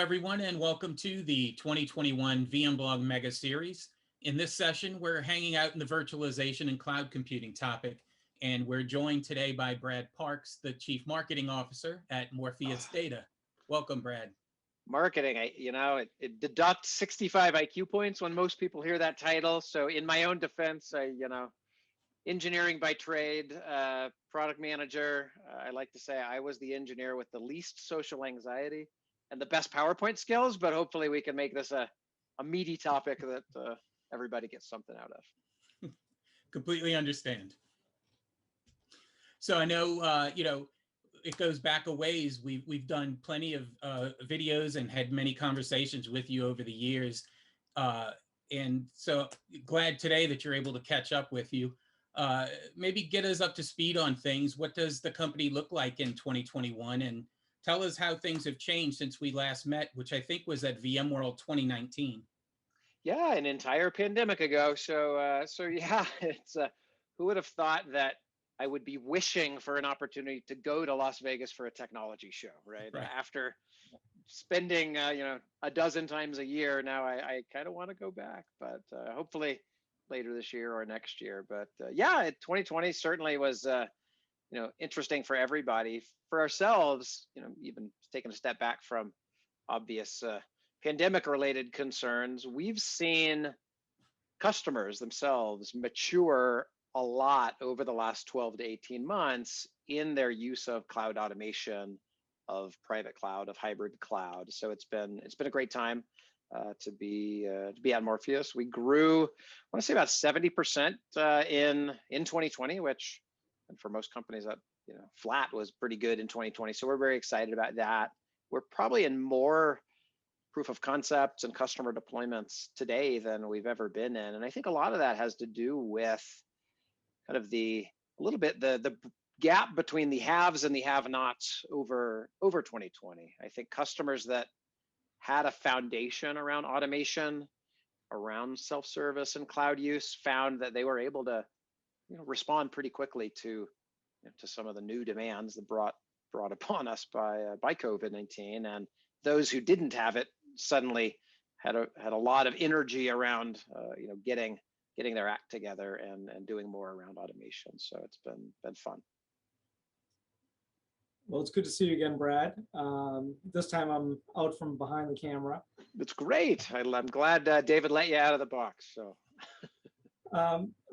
everyone, and welcome to the 2021 VMblog Mega Series. In this session, we're hanging out in the virtualization and cloud computing topic, and we're joined today by Brad Parks, the Chief Marketing Officer at Morpheus Data. Welcome, Brad. Marketing, it deducts 65 IQ points when most people hear that title. So in my own defense, engineering by trade, product manager, I like to say I was the engineer with the least social anxiety and the best PowerPoint skills, but hopefully we can make this a meaty topic that everybody gets something out of. Completely understand. So I know, it goes back a ways. We've done plenty of videos and had many conversations with you over the years. And so glad today that you're able to catch up with you. Maybe get us up to speed on things. What does the company look like in 2021? And tell us how things have changed since we last met, which I think was at VMworld 2019. Yeah, an entire pandemic ago. So yeah, it's who would have thought that I would be wishing for an opportunity to go to Las Vegas for a technology show, right? After spending a dozen times a year, now I kind of want to go back, but hopefully later this year or next year. But yeah, 2020 certainly was interesting for everybody. For ourselves, even taking a step back from obvious pandemic-related concerns, we've seen customers themselves mature a lot over the last 12 to 18 months in their use of cloud automation, of private cloud, of hybrid cloud. So it's been a great time to be at Morpheus. We grew, I want to say about 70% in 2020, which, and for most companies that flat was pretty good in 2020. So we're very excited about that. We're probably in more proof of concepts and customer deployments today than we've ever been in, and I think a lot of that has to do with kind of the gap between the haves and the have-nots over 2020. I think customers that had a foundation around automation, around self-service and cloud use, found that they were able to respond pretty quickly to some of the new demands that brought upon us by COVID-19. And those who didn't have it suddenly had a lot of energy around getting their act together and doing more around automation. So it's been fun. Well, it's good to see you again, Brad. This time I'm out from behind the camera. It's great. I'm glad David let you out of the box. So.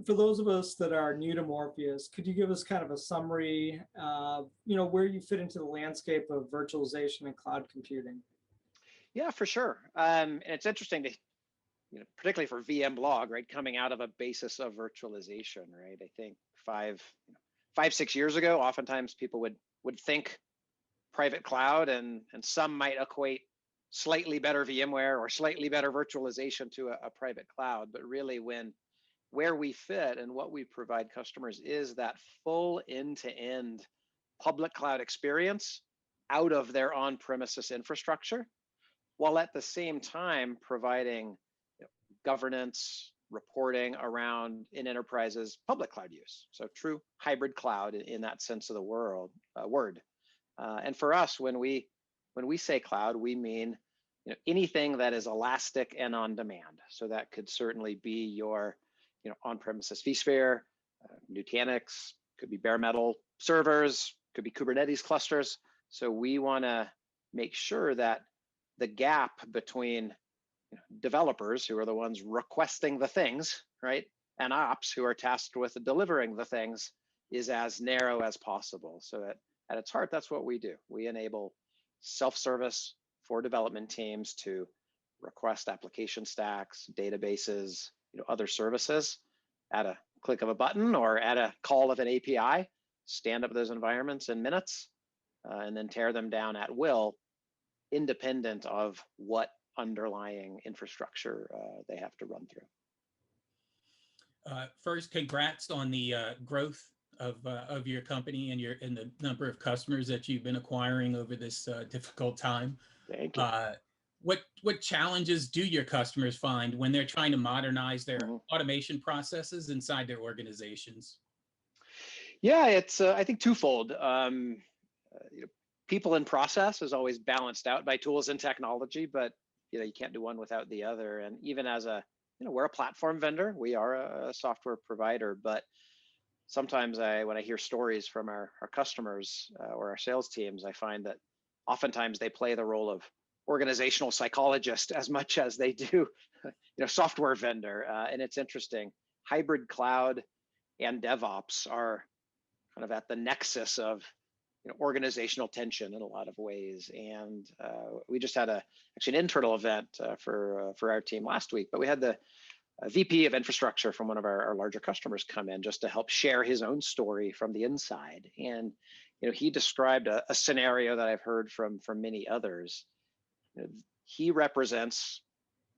For those of us that are new to Morpheus, could you give us kind of a summary of where you fit into the landscape of virtualization and cloud computing? Yeah, for sure. And it's interesting to, particularly for VMblog, right, coming out of a basis of virtualization, right? I think 5-6 years ago, oftentimes people would think private cloud, and some might equate slightly better VMware or slightly better virtualization to a private cloud. But really, where we fit and what we provide customers is that full end-to-end public cloud experience out of their on-premises infrastructure, while at the same time providing governance, reporting around in enterprises public cloud use. So true hybrid cloud in that sense of the word. And for us, when we say cloud, we mean anything that is elastic and on demand. So that could certainly be your on-premises vSphere, Nutanix, could be bare metal servers, could be Kubernetes clusters. So we want to make sure that the gap between developers, who are the ones requesting the things, right, and ops, who are tasked with delivering the things, is as narrow as possible. So at its heart, that's what we do. We enable self-service for development teams to request application stacks, databases, other services at a click of a button or at a call of an API, stand up those environments in minutes, and then tear them down at will, independent of what underlying infrastructure they have to run through. First, congrats on the growth of your company and the number of customers that you've been acquiring over this difficult time. Thank you. What challenges do your customers find when they're trying to modernize their automation processes inside their organizations? Yeah, it's I think twofold. people and process is always balanced out by tools and technology, but you can't do one without the other. And even as we're a platform vendor, we are a software provider, but sometimes when I hear stories from our customers or our sales teams, I find that oftentimes they play the role of organizational psychologist as much as they do, software vendor. And it's interesting. Hybrid cloud and DevOps are kind of at the nexus of organizational tension in a lot of ways. And we just had actually an internal event for our team last week, but we had the VP of infrastructure from one of our larger customers come in just to help share his own story from the inside. And he described a scenario that I've heard from many others. He represents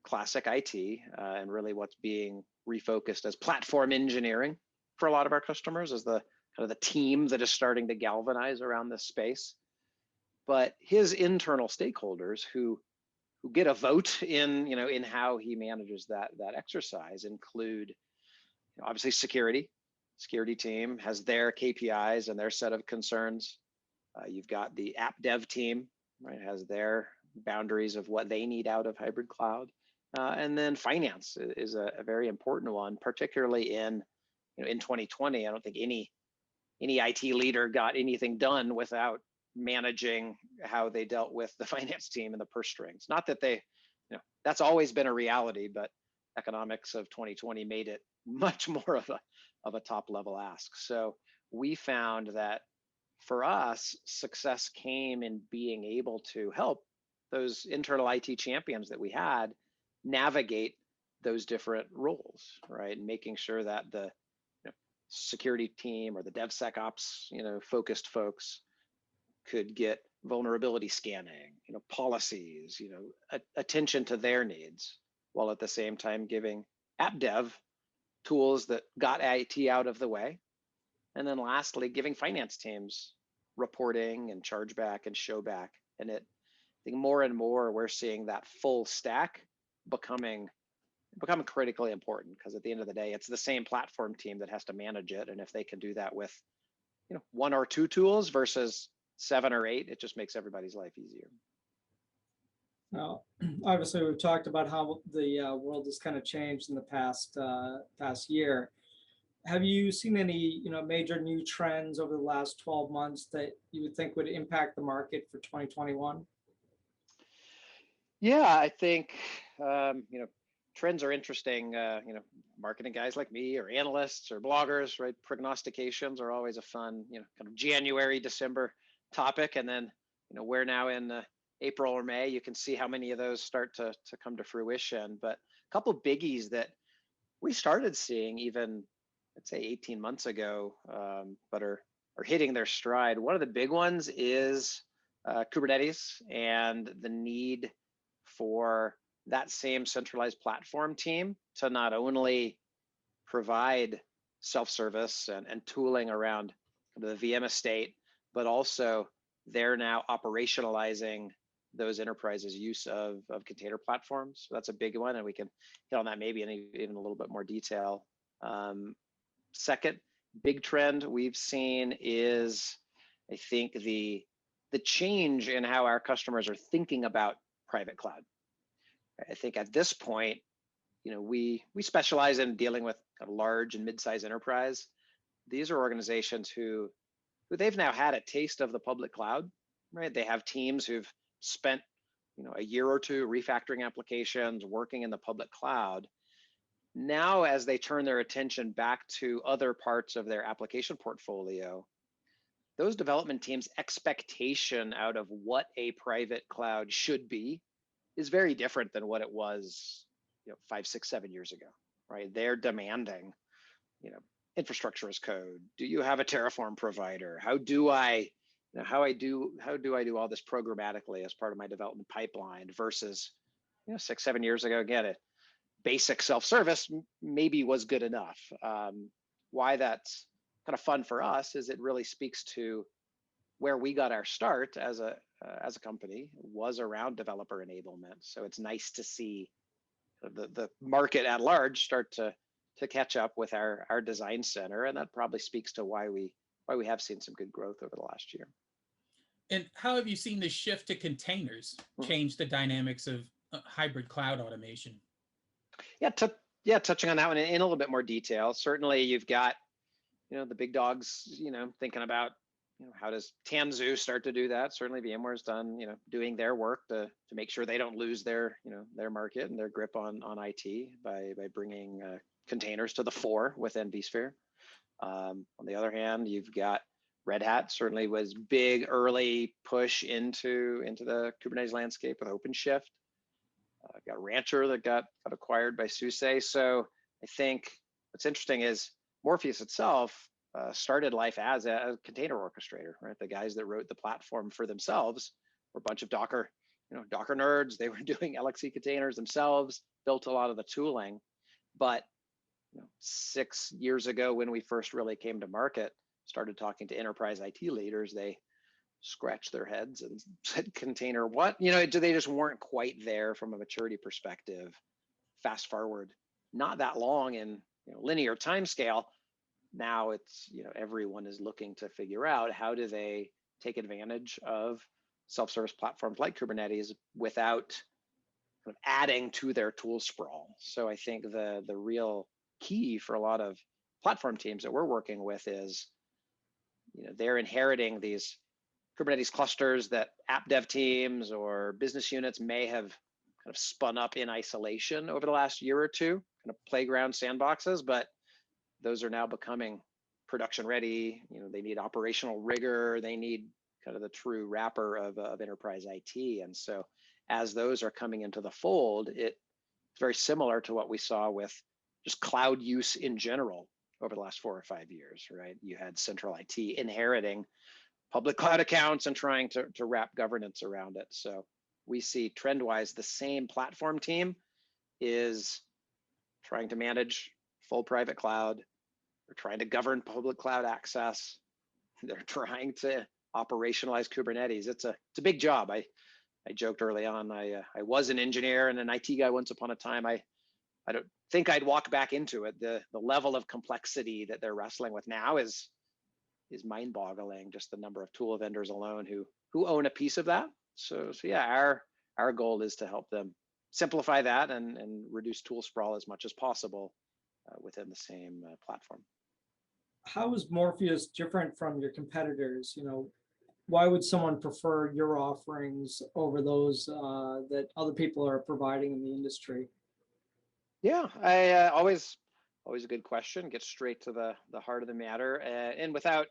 classic IT and really what's being refocused as platform engineering for a lot of our customers as the kind of the team that is starting to galvanize around this space. But his internal stakeholders who get a vote in how he manages that exercise include obviously security team has their KPIs and their set of concerns. You've got the app dev team, right, has their boundaries of what they need out of hybrid cloud, and then finance is a very important one, particularly in 2020. I don't think any IT leader got anything done without managing how they dealt with the finance team and the purse strings. Not that that's always been a reality, but economics of 2020 made it much more of a top level ask. So we found that for us, success came in being able to help those internal IT champions that we had navigate those different roles, right? And making sure that the security team or the DevSecOps, focused folks could get vulnerability scanning, policies, attention to their needs, while at the same time giving app dev tools that got IT out of the way. And then lastly, giving finance teams reporting and chargeback and showback. And I think more and more we're seeing that full stack becoming critically important, because at the end of the day, it's the same platform team that has to manage it. And if they can do that with one or two tools versus 7 or 8, it just makes everybody's life easier. Now, obviously, we've talked about how the world has kind of changed in the past year. Have you seen any major new trends over the last 12 months that you would think would impact the market for 2021? Yeah, I think trends are interesting. Marketing guys like me or analysts or bloggers, right? Prognostications are always a fun, kind of January, December topic. And then, we're now in April or May, you can see how many of those start to come to fruition. But a couple of biggies that we started seeing even, let's say 18 months ago, but are hitting their stride. One of the big ones is Kubernetes and the need for that same centralized platform team to not only provide self-service and tooling around the VM estate, but also they're now operationalizing those enterprises' use of container platforms. So that's a big one, and we can hit on that maybe in even a little bit more detail. Second big trend we've seen is, I think, the change in how our customers are thinking about private cloud. I think at this point, we specialize in dealing with kind of large and mid-sized enterprise. These are organizations who they've now had a taste of the public cloud, right? They have teams who've spent a year or two refactoring applications, working in the public cloud. Now, as they turn their attention back to other parts of their application portfolio, those development teams' expectation out of what a private cloud should be is very different than what it was 5, 6, 7 years ago, right? They're demanding, infrastructure as code. Do you have a Terraform provider? How do I do all this programmatically as part of my development pipeline versus 6, 7 years ago? Again, a basic self-service maybe was good enough. Why that's kind of fun for us is it really speaks to where we got our start as a company was around developer enablement. So it's nice to see the market at large start to catch up with our design center, and that probably speaks to why we have seen some good growth over the last year. And how have you seen the shift to containers change the dynamics of hybrid cloud automation? Yeah, yeah, touching on that one in a little bit more detail. Certainly, you've got the big dogs, thinking about how does Tanzu start to do that. Certainly, VMware's done doing their work to make sure they don't lose their their market and their grip on IT by bringing containers to the fore within vSphere. On the other hand, you've got Red Hat certainly was big early push into the Kubernetes landscape with OpenShift. Got Rancher that got acquired by SUSE. So I think what's interesting is Morpheus itself started life as a container orchestrator, right? The guys that wrote the platform for themselves were a bunch of Docker, Docker nerds. They were doing LXC containers themselves, built a lot of the tooling. But 6 years ago, when we first really came to market, started talking to enterprise IT leaders, they scratched their heads and said, container what? They just weren't quite there from a maturity perspective. Fast forward not that long in linear time scale, now it's everyone is looking to figure out how do they take advantage of self-service platforms like Kubernetes without kind of adding to their tool sprawl. So I think the real key for a lot of platform teams that we're working with is they're inheriting these Kubernetes clusters that app dev teams or business units may have kind of spun up in isolation over the last year or two, kind of playground sandboxes, but those are now becoming production ready. They need operational rigor. They need kind of the true wrapper of enterprise IT. And so as those are coming into the fold, it's very similar to what we saw with just cloud use in general over the last 4 or 5 years, right? You had central IT inheriting public cloud accounts and trying to wrap governance around it. So we see trend-wise the same platform team is trying to manage full private cloud. They're trying to govern public cloud access. They're trying to operationalize Kubernetes. It's a big job. I joked early on, I was an engineer and an IT guy once upon a time. I don't think I'd walk back into it. The level of complexity that they're wrestling with now is mind-boggling. Just the number of tool vendors alone who own a piece of that. So yeah, our goal is to help them simplify that and reduce tool sprawl as much as possible within the same platform. How is Morpheus different from your competitors? Why would someone prefer your offerings over those that other people are providing in the industry? Yeah, I always a good question. Get straight to the heart of the matter, and without,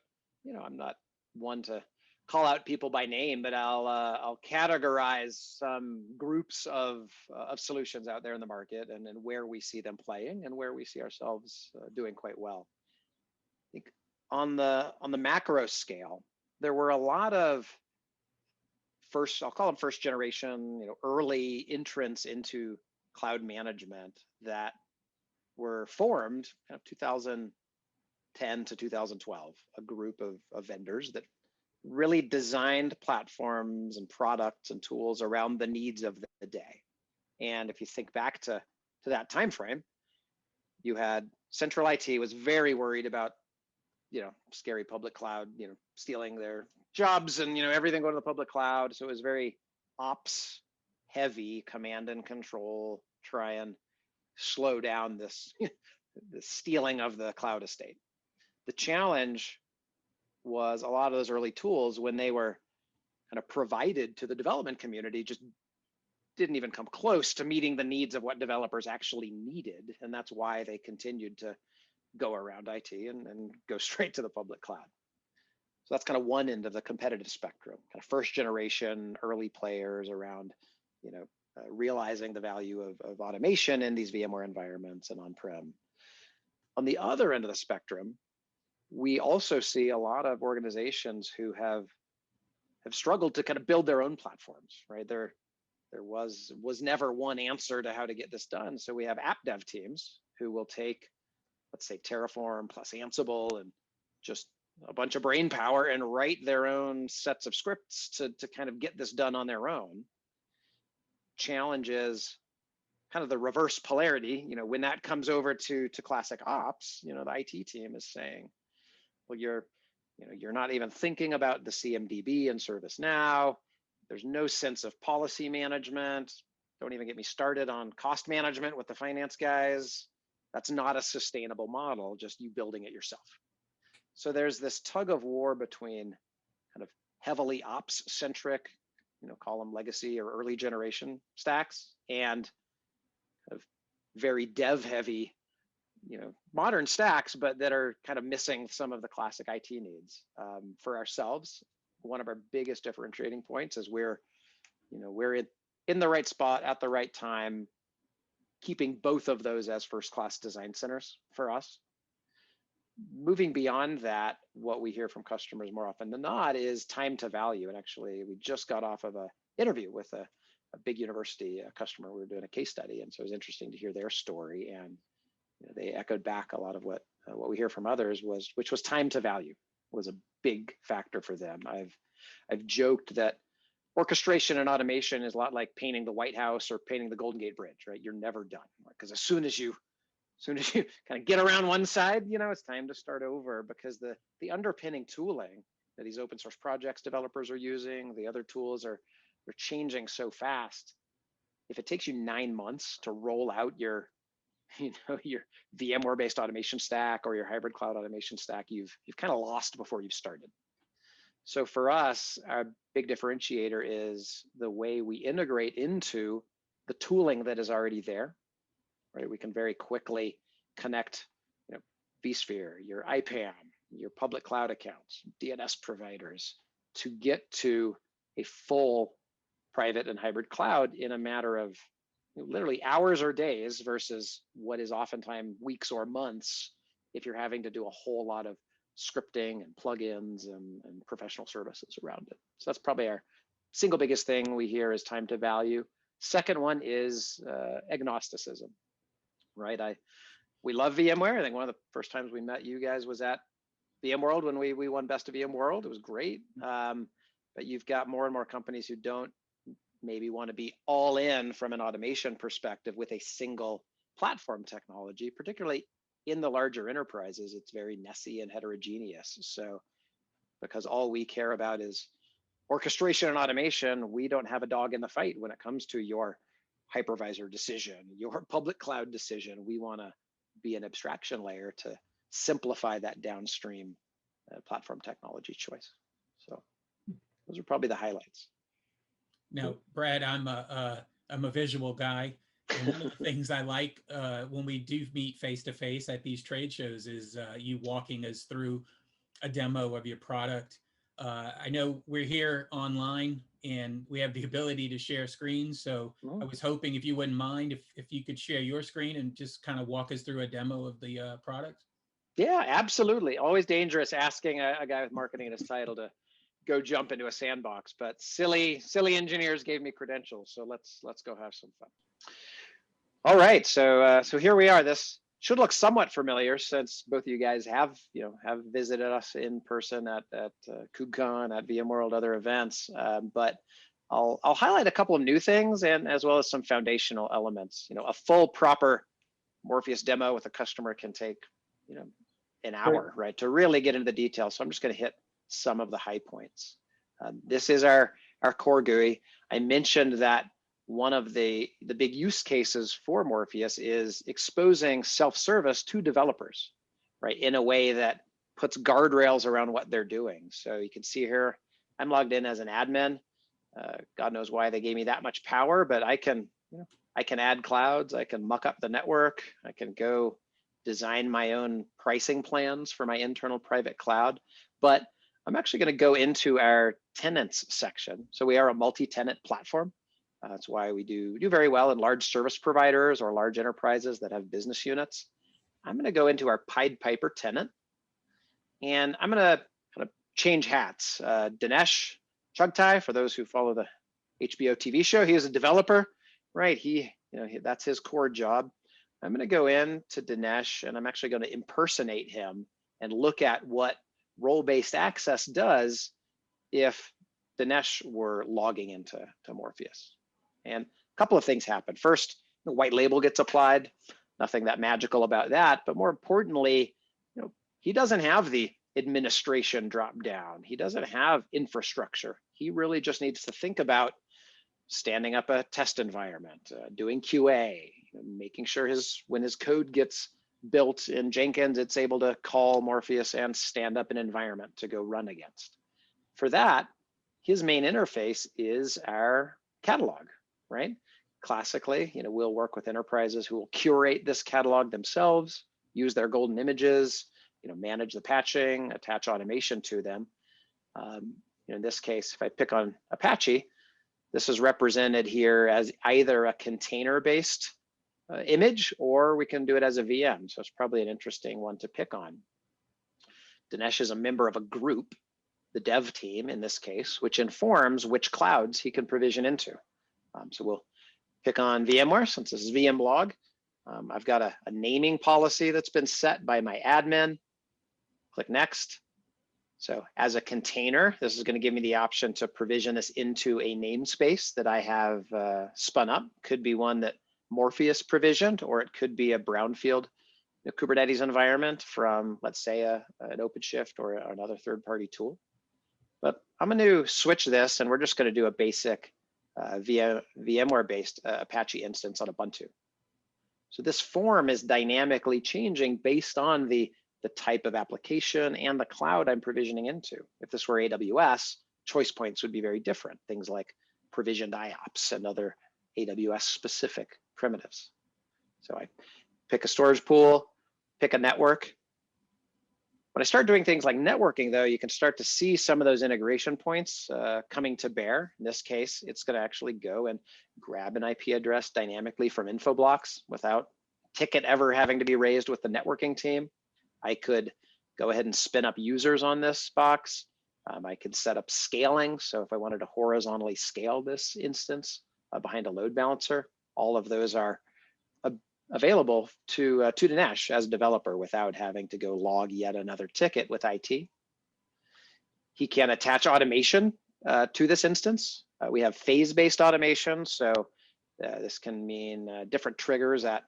I'm not one to call out people by name, but I'll categorize some groups of solutions out there in the market, and where we see them playing and where we see ourselves doing quite well. I think on the macro scale, there were a lot of I'll call them first generation, early entrants into cloud management that were formed kind of 2010 to 2012, a group of vendors that really designed platforms and products and tools around the needs of the day. And if you think back to that time frame, you had central IT was very worried about scary public cloud, stealing their jobs and everything going to the public cloud. So it was very ops heavy, command and control, try and slow down this the stealing of the cloud estate. The challenge was a lot of those early tools, when they were kind of provided to the development community, just didn't even come close to meeting the needs of what developers actually needed. And that's why they continued to go around IT and go straight to the public cloud. So that's kind of one end of the competitive spectrum, kind of first generation, early players around, realizing the value of automation in these VMware environments and on-prem. On the other end of the spectrum, we also see a lot of organizations who have struggled to kind of build their own platforms, right? There was never one answer to how to get this done. So we have app dev teams who will take, let's say, Terraform plus Ansible and just a bunch of brain power and write their own sets of scripts to kind of get this done on their own. Challenge is kind of the reverse polarity. When that comes over to classic ops, the IT team is saying, well, you're You're not even thinking about the CMDB in ServiceNow. There's no sense of policy management. Don't even get me started on cost management with the finance guys. That's not a sustainable model, just you building it yourself. So there's this tug of war between kind of heavily ops centric, call them legacy or early generation stacks, and kind of very dev heavy, modern stacks, but that are kind of missing some of the classic IT needs. For ourselves, one of our biggest differentiating points is we're in the right spot at the right time, keeping both of those as first-class design centers for us. Moving beyond that, what we hear from customers more often than not is time to value. And actually, we just got off of an interview with a big university customer. We were doing a case study, and so it was interesting to hear their story. And they echoed back a lot of what we hear from others, which was time to value was a big factor for them. I've joked that orchestration and automation is a lot like painting the White House or painting the Golden Gate Bridge, right? You're never done, because as soon as you kind of get around one side, it's time to start over, because the underpinning tooling that these open source projects developers are using, the other tools they're changing so fast. If it takes you 9 months to roll out your VMware based automation stack or your hybrid cloud automation stack, you've kind of lost before you've started. So for us, our big differentiator is the way we integrate into the tooling that is already there, right? We can very quickly connect, vSphere, your IPAM, your public cloud accounts, DNS providers, to get to a full private and hybrid cloud in a matter of literally hours or days, versus what is oftentimes weeks or months if you're having to do a whole lot of scripting and plugins and professional services around it. So that's probably our single biggest thing we hear is time to value. Second one is agnosticism, right? We love VMware. I think one of the first times we met you guys was at VMworld when we won Best of VMworld. It was great. But you've got more and more companies who don't maybe want to be all in from an automation perspective with a single platform technology, particularly in the larger enterprises. It's very messy and heterogeneous. So because all we care about is orchestration and automation, we don't have a dog in the fight when it comes to your hypervisor decision, your public cloud decision. We want to be an abstraction layer to simplify that downstream platform technology choice. So those are probably the highlights. Now, Brad, I'm a visual guy, and one of the things I like when we do meet face to face at these trade shows is you walking us through a demo of your product. I know we're here online and we have the ability to share screens, so I was hoping, if you wouldn't mind, if you could share your screen and just kind of walk us through a demo of the product. Yeah, absolutely. Always dangerous asking a guy with marketing in his title to go jump into a sandbox, but silly engineers gave me credentials, so let's go have some fun. All right, so here we are. This should look somewhat familiar since both of you guys have visited us in person at KubeCon, at VMworld, other events. But I'll highlight a couple of new things, and as well as some foundational elements. A full proper Morpheus demo with a customer can take an hour, right, to really get into the details. So I'm just going to hit some of the high points. This is our core GUI. I mentioned that one of the big use cases for Morpheus is exposing self-service to developers, right, in a way that puts guardrails around what they're doing. So you can see here, I'm logged in as an admin. God knows why they gave me that much power, but I can add clouds, I can muck up the network, I can go design my own pricing plans for my internal private cloud. But I'm actually going to go into our tenants section. So we are a multi-tenant platform. That's why we do very well in large service providers or large enterprises that have business units. I'm going to go into our Pied Piper tenant, and I'm going to kind of change hats. Dinesh Chugtai, for those who follow the HBO TV show, he is a developer, right? That's his core job. I'm going to go in to Dinesh, and I'm actually going to impersonate him and look at what role-based access does if Dinesh were logging into Morpheus. And a couple of things happen. First, the white label gets applied. Nothing that magical about that, but more importantly, he doesn't have the administration drop down. He doesn't have infrastructure. He really just needs to think about standing up a test environment, doing QA, making sure when his code gets built in Jenkins, it's able to call Morpheus and stand up an environment to go run against. For that, his main interface is our catalog, right? Classically, we'll work with enterprises who will curate this catalog themselves, use their golden images, manage the patching, attach automation to them. In this case, if I pick on Apache, this is represented here as either a container-based image, or we can do it as a VM. So it's probably an interesting one to pick on. Dinesh is a member of a group, the dev team in this case, which informs which clouds he can provision into. So we'll pick on VMware since this is VMblog. I've got a naming policy that's been set by my admin. Click next. So as a container, this is going to give me the option to provision this into a namespace that I have spun up. Could be one that Morpheus provisioned, or it could be a brownfield Kubernetes environment from, let's say, an OpenShift or another third-party tool. But I'm going to switch this, and we're just going to do a basic VMware-based Apache instance on Ubuntu. So this form is dynamically changing based on the type of application and the cloud I'm provisioning into. If this were AWS, choice points would be very different. Things like provisioned IOPS and other AWS specific primitives. So I pick a storage pool, pick a network. When I start doing things like networking though, you can start to see some of those integration points coming to bear. In this case, it's going to actually go and grab an IP address dynamically from info blocks without a ticket ever having to be raised with the networking team. I could go ahead and spin up users on this box. I could set up scaling. So if I wanted to horizontally scale this instance behind a load balancer, all of those are available to Dinesh as a developer without having to go log yet another ticket with IT. He can attach automation to this instance. We have phase-based automation. So this can mean different triggers at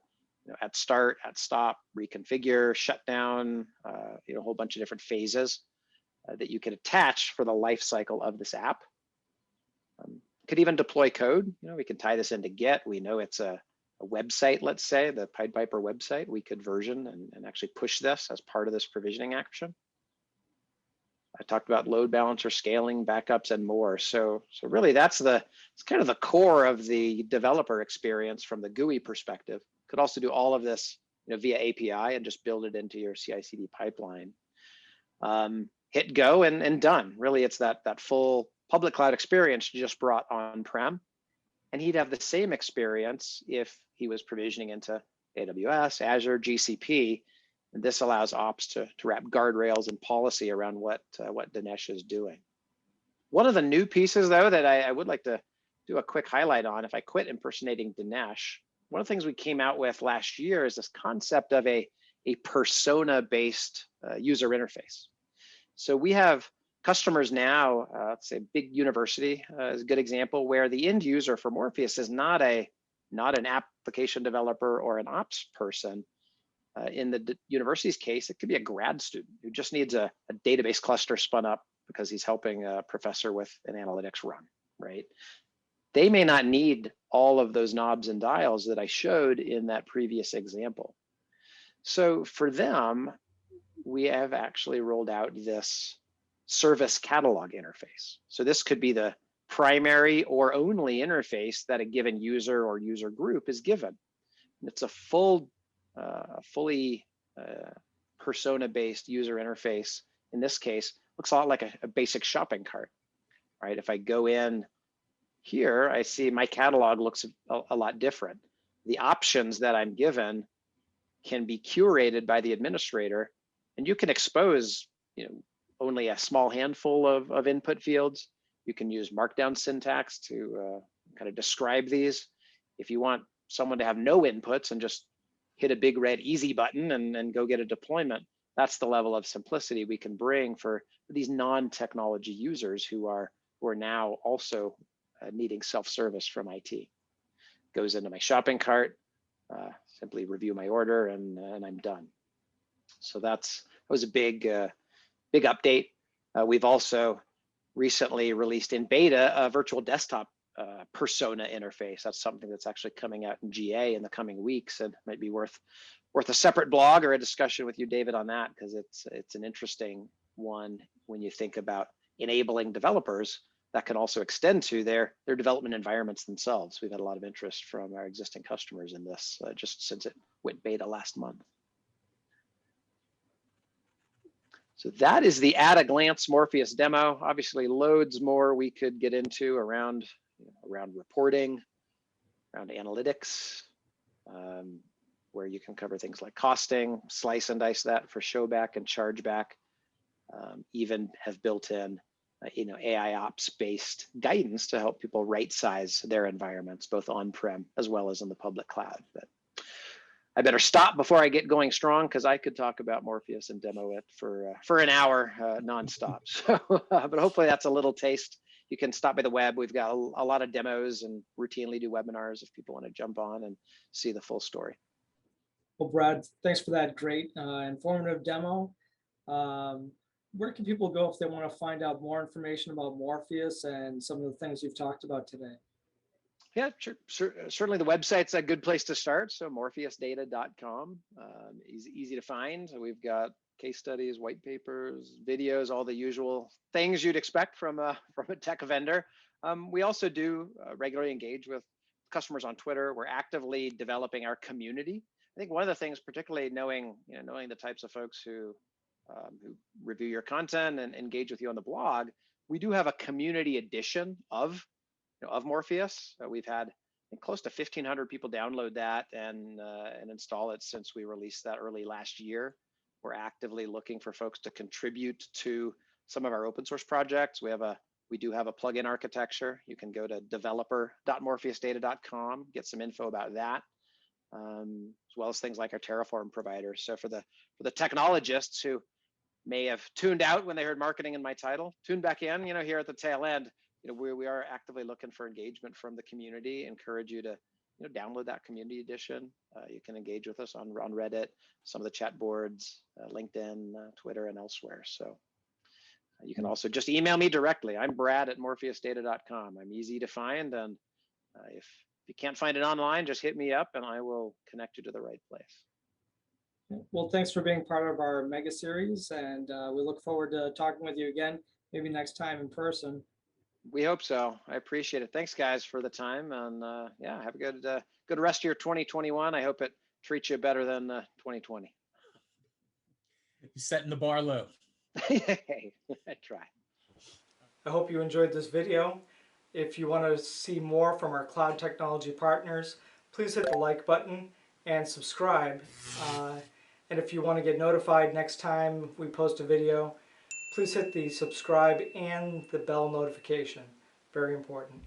start, at stop, reconfigure, shut down, a whole bunch of different phases that you can attach for the life cycle of this app. Could even deploy code. We can tie this into Git. We know it's a website, let's say, the Pied Piper website. We could version and actually push this as part of this provisioning action. I talked about load balancer, scaling, backups, and more. So really it's kind of the core of the developer experience from the GUI perspective. Could also do all of this via API and just build it into your CI/CD pipeline. Hit go and done. Really, it's that full public cloud experience just brought on-prem. And he'd have the same experience if he was provisioning into AWS, Azure, GCP. And this allows ops to wrap guardrails and policy around what Dinesh is doing. One of the new pieces, though, that I would like to do a quick highlight on, if I quit impersonating Dinesh, one of the things we came out with last year is this concept of a persona-based user interface. So we have customers now, let's say big university is a good example, where the end user for Morpheus is not an application developer or an ops person. In the university's case, it could be a grad student who just needs a database cluster spun up because he's helping a professor with an analytics run, right? They may not need all of those knobs and dials that I showed in that previous example. So for them, we have actually rolled out this service catalog interface. So this could be the primary or only interface that a given user or user group is given. And it's a fully persona-based user interface. In this case, looks a lot like a basic shopping cart, right? If I go in here, I see my catalog looks a lot different. The options that I'm given can be curated by the administrator, and you can expose, only a small handful of input fields. You can use markdown syntax to kind of describe these. If you want someone to have no inputs and just hit a big red easy button and go get a deployment, that's the level of simplicity we can bring for these non-technology users who are now also needing self-service from IT. Goes into my shopping cart, simply review my order, and I'm done. So that was a big big update. We've also recently released in beta a virtual desktop persona interface. That's something that's actually coming out in GA in the coming weeks, and might be worth a separate blog or a discussion with you, David, on that, because it's an interesting one when you think about enabling developers that can also extend to their development environments themselves. We've had a lot of interest from our existing customers in this just since it went beta last month. So that is the at a glance Morpheus demo. Obviously, loads more we could get into around reporting, around analytics, where you can cover things like costing, slice and dice that for showback and chargeback, even have built in AI ops based guidance to help people right size their environments, both on-prem as well as in the public cloud. But I better stop before I get going strong, because I could talk about Morpheus and demo it for an hour nonstop. So, but hopefully that's a little taste. You can stop by the web. We've got a lot of demos and routinely do webinars if people want to jump on and see the full story. Well, Brad, thanks for that great informative demo. Where can people go if they want to find out more information about Morpheus and some of the things you've talked about today? Yeah, sure. Certainly the website's a good place to start. So morpheusdata.com, easy to find. We've got case studies, white papers, videos, all the usual things you'd expect from a tech vendor. We also do regularly engage with customers on Twitter. We're actively developing our community. I think one of the things, particularly knowing the types of folks who review your content and engage with you on the blog, we do have a community edition of Morpheus. We've had close to 1,500 people download that and install it since we released that early last year. We're actively looking for folks to contribute to some of our open source projects. We do have a plugin architecture. You can go to developer.morpheusdata.com, get some info about that, as well as things like our Terraform provider. So for the technologists who may have tuned out when they heard marketing in my title, tune back in, here at the tail end. We are actively looking for engagement from the community. Encourage you to download that community edition. You can engage with us on Reddit, some of the chat boards, LinkedIn, Twitter, and elsewhere. So you can also just email me directly. I'm Brad at morpheusdata.com. I'm easy to find, and if you can't find it online, just hit me up and I will connect you to the right place. Well, thanks for being part of our mega series, and we look forward to talking with you again, maybe next time in person. We hope so. I appreciate it. Thanks, guys, for the time, and yeah, have a good rest of your 2021. I hope it treats you better than 2020. You're setting the bar low. Hey, I try. I hope you enjoyed this video. If you want to see more from our cloud technology partners, please hit the like button and subscribe. And if you want to get notified next time we post a video, please hit the subscribe and the bell notification. Very important.